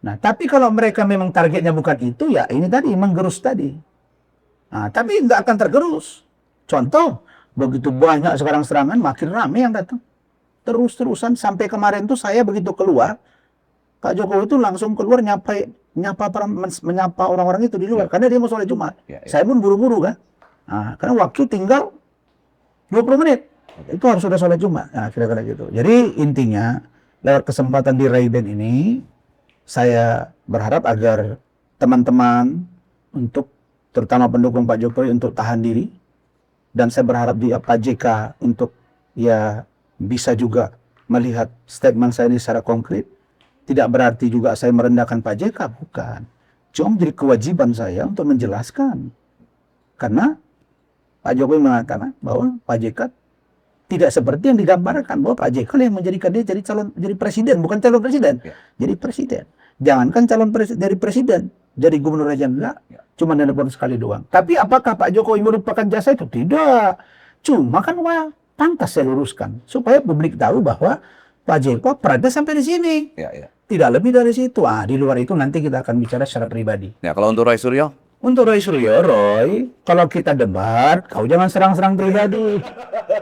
Nah, tapi kalau mereka memang targetnya bukan itu, ya ini tadi, menggerus tadi. Nah, tapi nggak akan tergerus. Contoh, begitu banyak sekarang serangan, makin ramai yang datang. Terus-terusan sampai kemarin tuh saya begitu keluar, Pak Jokowi itu langsung keluar menyapa orang-orang itu di luar karena dia mau sholat Jumat. Saya pun buru-buru kan. Nah, karena waktu tinggal 20 menit. Itu harus sudah sholat Jumat. Nah, kira-kira gitu. Jadi intinya lewat kesempatan di Ray-Ban ini saya berharap agar teman-teman untuk terutama pendukung Pak Jokowi untuk tahan diri. Dan saya berharap di Pak JK untuk ya bisa juga melihat statement saya ini secara konkret. Tidak berarti juga saya merendahkan Pak JK, bukan. Cuma menjadi kewajiban saya untuk menjelaskan. Karena Pak Jokowi mengatakan bahwa Pak JK tidak seperti yang digambarkan bahwa Pak JK yang menjadikan dia jadi presiden, bukan calon presiden, jadi presiden. Jangankan calon dari presiden, jadi gubernur aja enggak. Cuma telepon sekali doang. Tapi apakah Pak Jokowi merupakan jasa itu? Tidak. Cuma kan pantas saya luruskan. Supaya publik tahu bahwa Pak JK perannya sampai di sini. Tidak lebih dari situ. Di luar itu nanti kita akan bicara secara pribadi. Ya, kalau untuk Roy Suryo? Untuk Roy Suryo, kalau kita debat, kau jangan serang-serang pribadi.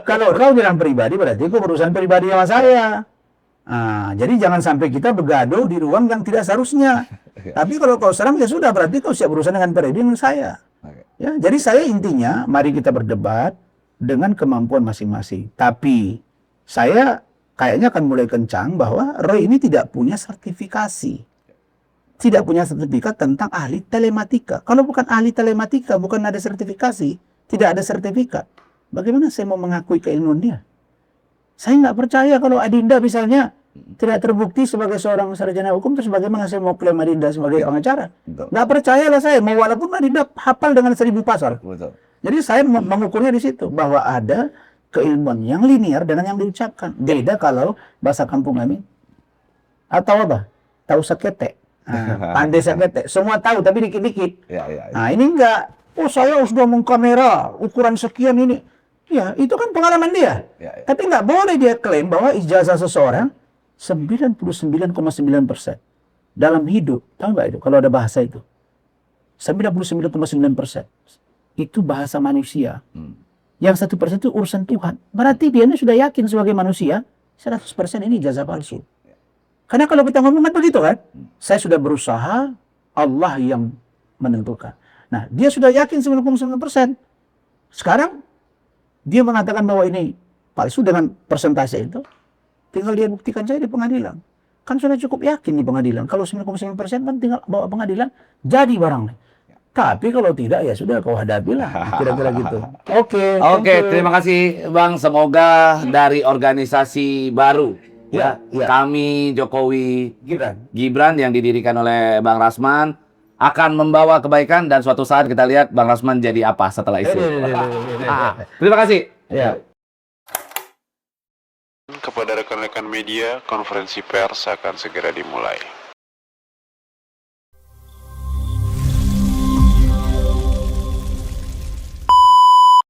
Kalau kau bilang pribadi, berarti kau berurusan pribadi sama saya. Jadi jangan sampai kita bergaduh di ruang yang tidak seharusnya. Tapi kalau kau serang ya sudah, berarti kau siap berurusan dengan pribadi dengan saya. Ya, jadi saya intinya mari kita berdebat dengan kemampuan masing-masing. Tapi saya kayaknya akan mulai kencang bahwa Roy ini tidak punya sertifikasi. Tidak punya sertifikat tentang ahli telematika. Kalau bukan ahli telematika, bukan ada sertifikasi, tidak ada sertifikat. Bagaimana saya mau mengakui keilmuan dia? Saya nggak percaya kalau Adinda misalnya tidak terbukti sebagai seorang sarjana hukum, terus bagaimana saya mau klaim Adinda sebagai pengacara? Nggak percayalah saya, mau walaupun Adinda hafal dengan 1000 pasal. Jadi saya mengukurnya di situ, bahwa ada keilmuan yang linear dengan yang diucapkan. Beda kalau bahasa kampung kami. Atau apa? Tahu sekete. Pandai sekete. Semua tahu, tapi dikit-dikit. Nah ini enggak. Oh saya sudah mengkamera ukuran sekian ini. Ya itu kan pengalaman dia. Tapi nggak boleh dia klaim bahwa ijazah seseorang 99,9% dalam hidup. Tahu nggak itu? Kalau ada bahasa itu. 99,9%. Itu bahasa manusia. Yang 1% itu urusan Tuhan. Berarti dia ini sudah yakin sebagai manusia 100% ini ijazah palsu. Karena kalau kita ngomong kan begitu kan, saya sudah berusaha, Allah yang menentukan. Nah, dia sudah yakin 99%. Sekarang dia mengatakan bahwa ini palsu dengan persentase itu, tinggal dia buktikan saja di pengadilan. Kan sudah cukup yakin di pengadilan. Kalau 99% kan tinggal bawa pengadilan, jadi barangnya. Tapi kalau tidak ya sudah kau hadapilah, kira-kira gitu. Oke. Oke, thank you. terima kasih Bang. Semoga dari organisasi baru ya, Ya. kami Jokowi Gibran yang didirikan oleh Bang Rasman akan membawa kebaikan dan suatu saat kita lihat Bang Rasman jadi apa setelah itu. Terima kasih. Ya. Kepada rekan-rekan media, konferensi pers akan segera dimulai.